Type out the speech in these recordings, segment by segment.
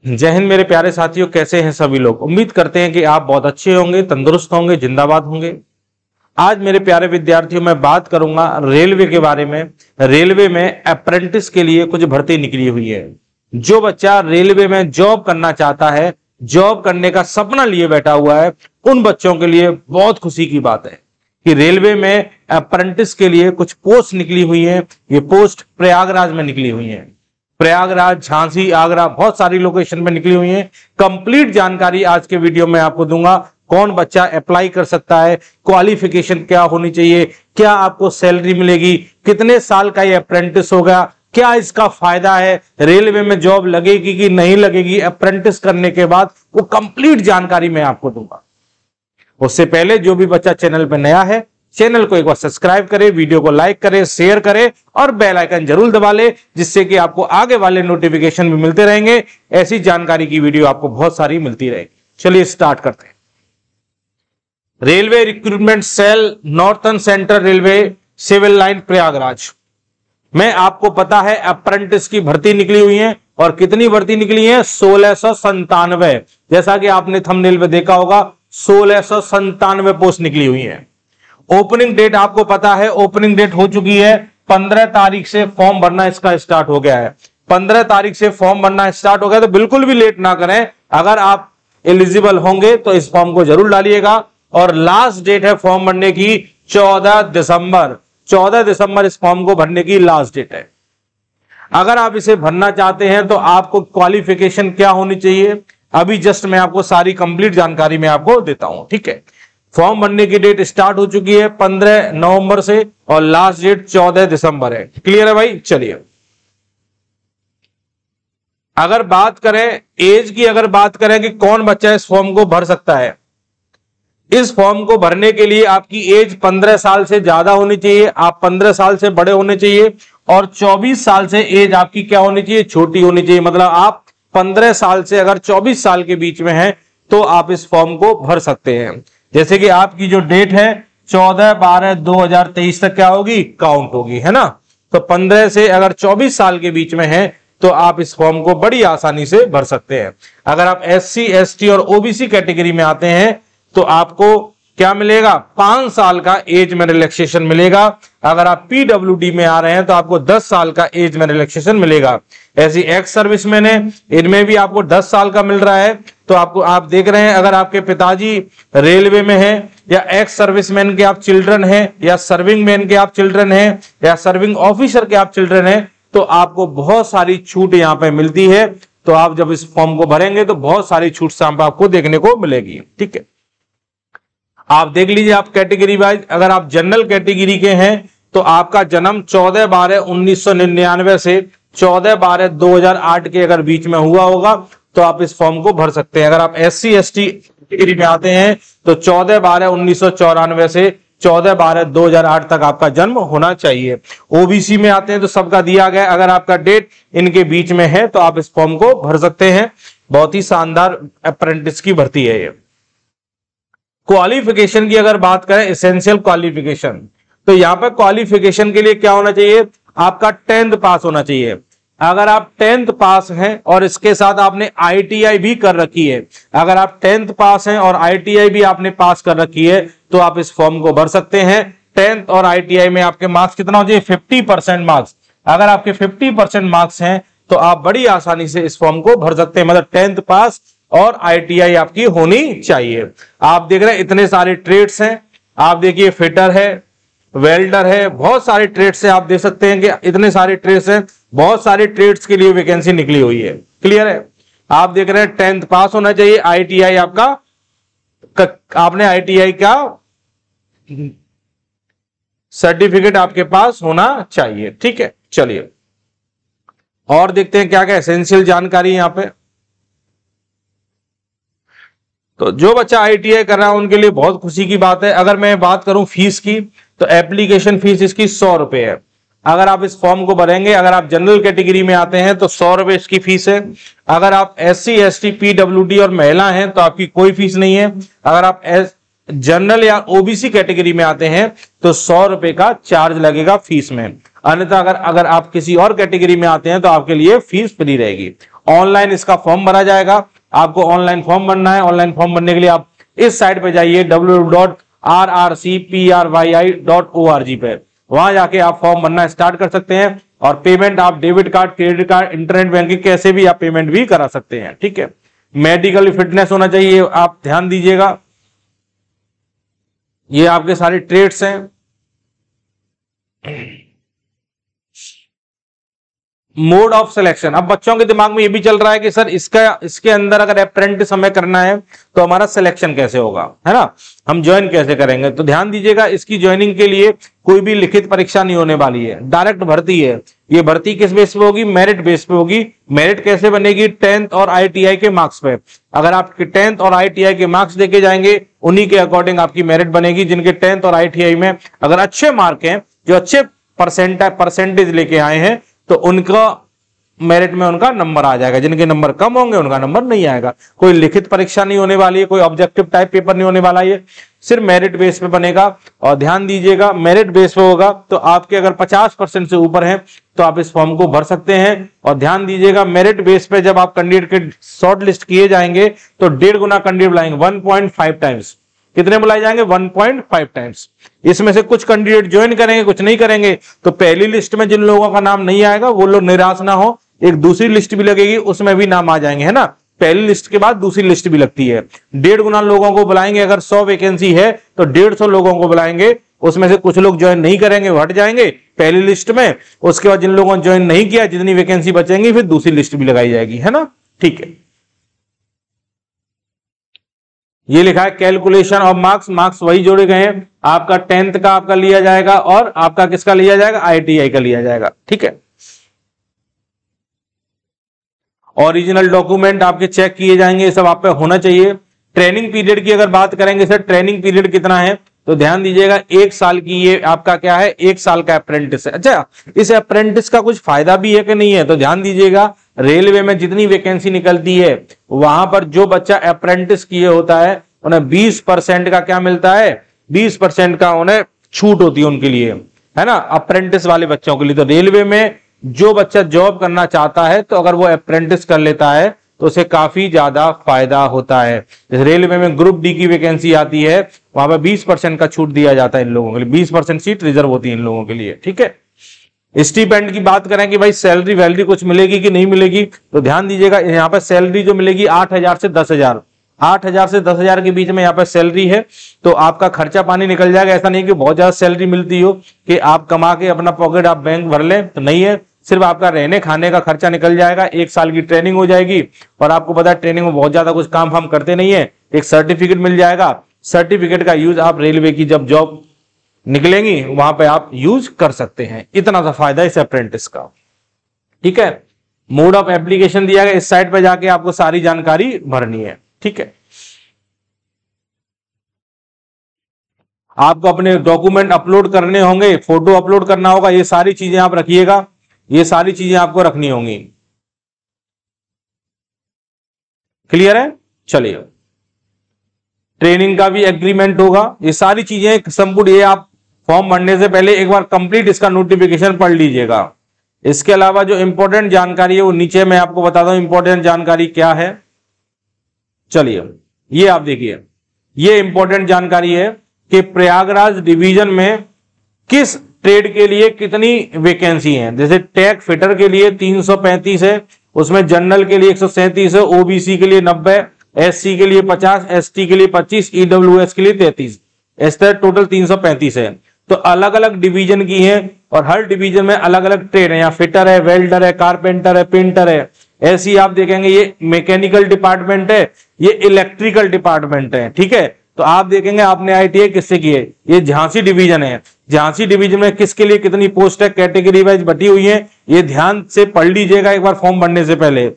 जय हिंद मेरे प्यारे साथियों, कैसे हैं सभी लोग। उम्मीद करते हैं कि आप बहुत अच्छे होंगे, तंदुरुस्त होंगे, जिंदाबाद होंगे। आज मेरे प्यारे विद्यार्थियों मैं बात करूंगा रेलवे के बारे में। रेलवे में अप्रेंटिस के लिए कुछ भर्ती निकली हुई है। जो बच्चा रेलवे में जॉब करना चाहता है, जॉब करने का सपना लिए बैठा हुआ है, उन बच्चों के लिए बहुत खुशी की बात है कि रेलवे में अप्रेंटिस के लिए कुछ पोस्ट निकली हुई है। ये पोस्ट प्रयागराज में निकली हुई है। प्रयागराज, झांसी, आगरा, बहुत सारी लोकेशन में निकली हुई है। कंप्लीट जानकारी आज के वीडियो में आपको दूंगा। कौन बच्चा अप्लाई कर सकता है, क्वालिफिकेशन क्या होनी चाहिए, क्या आपको सैलरी मिलेगी, कितने साल का ये अप्रेंटिस होगा, क्या इसका फायदा है, रेलवे में जॉब लगेगी कि नहीं लगेगी अप्रेंटिस करने के बाद, वो कंप्लीट जानकारी मैं आपको दूंगा। उससे पहले जो भी बच्चा चैनल पर नया है, चैनल को एक बार सब्सक्राइब करें, वीडियो को लाइक करें, शेयर करें और बेल आइकन जरूर दबा लें, जिससे कि आपको आगे वाले नोटिफिकेशन भी मिलते रहेंगे। ऐसी जानकारी की वीडियो आपको बहुत सारी मिलती रहेगी। चलिए स्टार्ट करते हैं। Railway recruitment cell, northern central railway, civil line, Prayagraj में आपको पता है अप्रेंटिस की भर्ती निकली हुई है। और कितनी भर्ती निकली है? 1697। जैसा कि आपने थंबनेल में देखा होगा, 1697 पोस्ट निकली हुई है। ओपनिंग डेट आपको पता है, ओपनिंग डेट हो चुकी है 15 तारीख से फॉर्म भरना इसका स्टार्ट हो गया है। 15 तारीख से फॉर्म भरना स्टार्ट हो गया, तो बिल्कुल भी लेट ना करें। अगर आप एलिजिबल होंगे तो इस फॉर्म को जरूर डालिएगा। और लास्ट डेट है फॉर्म भरने की 14 दिसंबर। 14 दिसंबर इस फॉर्म को भरने की लास्ट डेट है। अगर आप इसे भरना चाहते हैं तो आपको क्वालिफिकेशन क्या होनी चाहिए, अभी जस्ट मैं आपको सारी कंप्लीट जानकारी मैं आपको देता हूं। ठीक है, फॉर्म भरने की डेट स्टार्ट हो चुकी है 15 नवंबर से और लास्ट डेट 14 दिसंबर है। क्लियर है भाई? चलिए, अगर बात करें एज की, अगर बात करें कि कौन बच्चा इस फॉर्म को भर सकता है, इस फॉर्म को भरने के लिए आपकी एज 15 साल से ज्यादा होनी चाहिए, आप 15 साल से बड़े होने चाहिए और 24 साल से एज आपकी क्या होनी चाहिए? छोटी होनी चाहिए। मतलब आप 15 साल से अगर 24 साल के बीच में हैं तो आप इस फॉर्म को भर सकते हैं। जैसे कि आपकी जो डेट है 14/12/2023 तक क्या होगी? काउंट होगी, है ना। तो 15 से अगर 24 साल के बीच में है तो आप इस फॉर्म को बड़ी आसानी से भर सकते हैं। अगर आप SC, ST और OBC कैटेगरी में आते हैं तो आपको क्या मिलेगा? 5 साल का एज में रिलैक्सेशन मिलेगा। अगर आप PWD में आ रहे हैं तो आपको 10 साल का एज में रिलैक्सेशन मिलेगा। ऐसी एक्स सर्विसमैन है, इनमें भी आपको 10 साल का मिल रहा है। तो आपको, आप देख रहे हैं, अगर आपके पिताजी रेलवे में हैं या एक्स सर्विसमैन के आप चिल्ड्रन हैं या सर्विंग मैन के आप चिल्ड्रन हैं या सर्विंग ऑफिसर के आप चिल्ड्रन हैं, तो आपको बहुत सारी छूट यहां पे मिलती है। तो आप जब इस फॉर्म को भरेंगे तो बहुत सारी छूट आपको देखने को मिलेगी। ठीक है, आप देख लीजिए, आप कैटेगरी वाइज, अगर आप जनरल कैटेगरी के हैं तो आपका जन्म 14/12/1999 से 14/12/2008 के अगर बीच में हुआ होगा तो आप इस फॉर्म को भर सकते हैं। अगर आप SC, ST कैटेगरी में आते हैं तो 14/12/1994 से 14/12/2008 तक आपका जन्म होना चाहिए। OBC में आते हैं तो सबका दिया गया, अगर आपका डेट इनके बीच में है तो आप इस फॉर्म को भर सकते हैं। बहुत ही शानदार अप्रेंटिस की भर्ती है ये। क्वालिफिकेशन की अगर बात करें, एसेंशियल क्वालिफिकेशन, तो यहां पर क्वालिफिकेशन के लिए क्या होना चाहिए? आपका 10th पास होना चाहिए। अगर आप 10th पास हैं और इसके साथ आपने ITI भी कर रखी है, अगर आप 10th पास हैं और ITI भी आपने पास कर रखी है तो आप इस फॉर्म को भर सकते हैं। 10th और ITI में आपके मार्क्स कितना हो चाहिए? 50% मार्क्स। अगर आपके 50% मार्क्स हैं तो आप बड़ी आसानी से इस फॉर्म को भर सकते हैं। मतलब 10th पास और ITI आपकी होनी चाहिए। आप देख रहे हैं इतने सारे ट्रेड्स हैं, आप देखिए फिटर है, वेल्डर है, बहुत सारे ट्रेड्स हैं। आप देख सकते हैं कि इतने सारे ट्रेड्स हैं, बहुत सारे ट्रेड्स के लिए वैकेंसी निकली हुई है। क्लियर है? आप देख रहे हैं 10th पास होना चाहिए, ITI आपका, आपने ITI का सर्टिफिकेट आपके पास होना चाहिए। ठीक है, चलिए और देखते हैं क्या क्या एसेंशियल जानकारी यहां पे। तो जो बच्चा ITI कर रहा है उनके लिए बहुत खुशी की बात है। अगर मैं बात करूं फीस की तो एप्लीकेशन फीस इसकी 100 रुपए है। अगर आप इस फॉर्म को भरेंगे, अगर आप जनरल कैटेगरी में आते हैं तो 100 रुपए इसकी फीस है। अगर आप SC, ST, PWD और महिला हैं तो आपकी कोई फीस नहीं है। अगर आप जनरल या OBC कैटेगरी में आते हैं तो 100 रुपए का चार्ज लगेगा फीस में। अन्यथा अगर आप किसी और कैटेगरी में आते हैं तो आपके लिए फीस फ्री रहेगी। ऑनलाइन इसका फॉर्म भरा जाएगा। आपको ऑनलाइन फॉर्म भरना है। ऑनलाइन फॉर्म भरने के लिए आप इस साइट पे जाइए www.rrcpry.org पे, वहां जाके आप फॉर्म भरना स्टार्ट कर सकते हैं। और पेमेंट आप debit card, credit card, internet banking कैसे भी आप पेमेंट भी करा सकते हैं। ठीक है, मेडिकल फिटनेस होना चाहिए, आप ध्यान दीजिएगा। ये आपके सारे ट्रेड्स हैं। मोड ऑफ सिलेक्शन, अब बच्चों के दिमाग में ये भी चल रहा है कि सर इसके अंदर अगर अप्रेंटिस हमें करना है तो हमारा सिलेक्शन कैसे होगा, है ना, हम ज्वाइन कैसे करेंगे। तो ध्यान दीजिएगा, इसकी ज्वाइनिंग के लिए कोई भी लिखित परीक्षा नहीं होने वाली है, डायरेक्ट भर्ती है। ये भर्ती किस बेस पे होगी? मेरिट बेस पे होगी। मेरिट कैसे बनेगी? 10th और ITI के मार्क्स पे। अगर आप 10th और ITI के मार्क्स देके जाएंगे, उन्हीं के अकॉर्डिंग आपकी मेरिट बनेगी। जिनके 10th और ITI में अगर अच्छे मार्क हैं, जो अच्छे परसेंटेज लेके आए हैं, तो उनका मेरिट में उनका नंबर आ जाएगा। जिनके नंबर कम होंगे उनका नंबर नहीं आएगा। कोई लिखित परीक्षा नहीं होने वाली है, कोई ऑब्जेक्टिव टाइप पेपर नहीं होने वाला है, सिर्फ मेरिट बेस पे बनेगा। और ध्यान दीजिएगा, मेरिट बेस पे होगा तो आपके अगर 50% से ऊपर है तो आप इस फॉर्म को भर सकते हैं। और ध्यान दीजिएगा, मेरिट बेस पे जब आप कैंडिडेट के शॉर्ट लिस्ट किए जाएंगे तो 1.5 गुना कैंडिडेट बुलाएंगे, 1.5 टाइम्स। कितने बुलाए जाएंगे? 1.5 टाइम्स। इसमें से कुछ कैंडिडेट ज्वाइन करेंगे, कुछ नहीं करेंगे। तो पहली लिस्ट में जिन लोगों का नाम नहीं आएगा वो लोग निराश ना हो, एक दूसरी लिस्ट भी लगेगी, उसमें भी नाम आ जाएंगे, है ना। पहली लिस्ट के बाद दूसरी लिस्ट भी लगती है। 1.5 गुना लोगों को बुलाएंगे। अगर 100 वैकेंसी है तो 150 लोगों को बुलाएंगे। उसमें से कुछ लोग ज्वाइन नहीं करेंगे, वो हट जाएंगे पहली लिस्ट में। उसके बाद जिन लोगों ने ज्वाइन नहीं किया, जितनी वैकेंसी बचेंगी, फिर दूसरी लिस्ट भी लगाई जाएगी, है ना। ठीक है, ये लिखा है कैलकुलेशन ऑफ मार्क्स वही जोड़े गए हैं। आपका 10th का आपका लिया जाएगा और आपका किसका लिया जाएगा? ITI का लिया जाएगा। ठीक है, ओरिजिनल डॉक्यूमेंट आपके चेक किए जाएंगे, ये सब आप पे होना चाहिए। ट्रेनिंग पीरियड की अगर बात करेंगे, सर ट्रेनिंग पीरियड कितना है, तो ध्यान दीजिएगा 1 साल की ये आपका क्या है? 1 साल का अप्रेंटिस है। अच्छा, इस अप्रेंटिस का कुछ फायदा भी है कि नहीं है? तो ध्यान दीजिएगा, रेलवे में जितनी वैकेंसी निकलती है वहां पर जो बच्चा अप्रेंटिस किए होता है उन्हें 20% का क्या मिलता है? 20% का उन्हें छूट होती है उनके लिए, है ना, अप्रेंटिस वाले बच्चों के लिए। तो रेलवे में जो बच्चा जॉब करना चाहता है तो अगर वो अप्रेंटिस कर लेता है तो उसे काफी ज्यादा फायदा होता है। जैसे रेलवे में ग्रुप डी की वैकेंसी आती है, वहां पर 20% का छूट दिया जाता है इन लोगों के लिए, 20% सीट रिजर्व होती है इन लोगों के लिए। ठीक है, स्टीपेंड की बात करें कि भाई सैलरी वैलरी कुछ मिलेगी कि नहीं मिलेगी, तो ध्यान दीजिएगा, यहाँ पर सैलरी जो मिलेगी 8,000 से 10,000, 8,000 से 10,000 के बीच में यहाँ पर सैलरी है। तो आपका खर्चा पानी निकल जाएगा। ऐसा नहीं कि बहुत ज्यादा सैलरी मिलती हो कि आप कमा के अपना पॉकेट आप बैंक भर लें, तो नहीं है। सिर्फ आपका रहने खाने का खर्चा निकल जाएगा। 1 साल की ट्रेनिंग हो जाएगी और आपको पता है ट्रेनिंग में बहुत ज्यादा कुछ काम हम करते नहीं है। एक सर्टिफिकेट मिल जाएगा, सर्टिफिकेट का यूज आप रेलवे की जब जॉब निकलेंगी वहां पे आप यूज कर सकते हैं। इतना सा फायदा इस अप्रेंटिस का। ठीक है, मोड ऑफ एप्लीकेशन दिया गया, इस साइट पे जाके आपको सारी जानकारी भरनी है। ठीक है, आपको अपने डॉक्यूमेंट अपलोड करने होंगे, फोटो अपलोड करना होगा, ये सारी चीजें आप रखिएगा, ये सारी चीजें आपको रखनी होंगी। क्लियर है? चलिए, ट्रेनिंग का भी एग्रीमेंट होगा, ये सारी चीजें संपूर्ण, ये आप फॉर्म भरने से पहले एक बार कंप्लीट इसका नोटिफिकेशन पढ़ लीजिएगा। इसके अलावा जो इंपॉर्टेंट जानकारी है वो नीचे मैं आपको बताता हूं इंपॉर्टेंट जानकारी क्या है। चलिए, ये आप देखिए, ये इंपॉर्टेंट जानकारी है कि प्रयागराज डिवीजन में किस ट्रेड के लिए कितनी वैकेंसी है। जैसे टैग फिटर के लिए 335 है, उसमें जनरल के लिए 137 है, ओबीसी के लिए 90, एससी के लिए 50, एसटी के लिए 25, ईडब्ल्यूएस के लिए 33, इस तरह टोटल 335 है। तो अलग अलग डिवीजन की है और हर डिवीजन में अलग अलग ट्रेड है। यहाँ फिटर है, वेल्डर है, कारपेंटर है, पेंटर है। ऐसी आप देखेंगे ये मैकेनिकल डिपार्टमेंट है, ये इलेक्ट्रिकल डिपार्टमेंट है। ठीक है, तो आप देखेंगे आपने ITI किससे की है, ये झांसी डिवीजन है। झांसी डिवीजन में किसके लिए कितनी पोस्ट है, कैटेगरी वाइज बटी हुई है, ये ध्यान से पढ़ लीजिएगा एक बार फॉर्म भरने से पहले।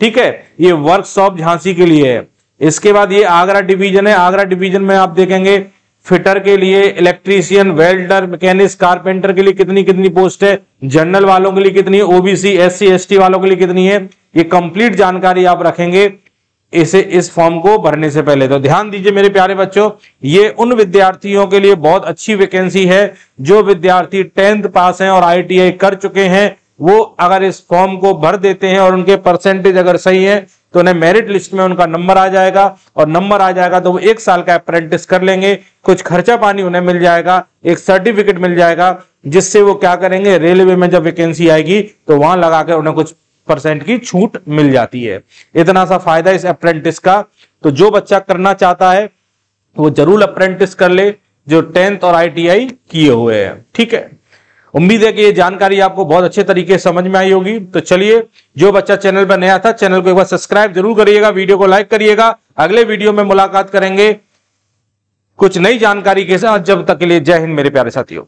ठीक है, ये वर्कशॉप झांसी के लिए है। इसके बाद ये आगरा डिवीजन है, आगरा डिवीजन में आप देखेंगे फिटर के लिए, इलेक्ट्रीशियन, वेल्डर, मैकेनिक, कारपेंटर के लिए कितनी कितनी पोस्ट है, जनरल वालों के लिए कितनी है, ओबीसी, एससी, एसटी वालों के लिए कितनी है। ये कंप्लीट जानकारी आप रखेंगे इस फॉर्म को भरने से पहले। तो ध्यान दीजिए मेरे प्यारे बच्चों, ये उन विद्यार्थियों के लिए बहुत अच्छी वैकेंसी है जो विद्यार्थी 10th पास हैं और ITI कर चुके हैं। वो अगर इस फॉर्म को भर देते हैं और उनके परसेंटेज अगर सही है तो उन्हें मेरिट लिस्ट में उनका नंबर आ जाएगा, और नंबर आ जाएगा तो वो 1 साल का अप्रेंटिस कर लेंगे, कुछ खर्चा पानी उन्हें मिल जाएगा, एक सर्टिफिकेट मिल जाएगा, जिससे वो क्या करेंगे, रेलवे में जब वैकेंसी आएगी तो वहां लगा कर उन्हें कुछ % की छूट मिल जाती है। इतना सा फायदा इस अप्रेंटिस का। तो जो बच्चा करना चाहता है वो जरूर अप्रेंटिस कर ले, जो 10th और ITI किए हुए हैं। ठीक है, उम्मीद है कि ये जानकारी आपको बहुत अच्छे तरीके से समझ में आई होगी। तो चलिए, जो बच्चा चैनल पर नया था चैनल को एक बार सब्सक्राइब जरूर करिएगा, वीडियो को लाइक करिएगा। अगले वीडियो में मुलाकात करेंगे कुछ नई जानकारी के साथ। जब तक के लिए जय हिंद मेरे प्यारे साथियों।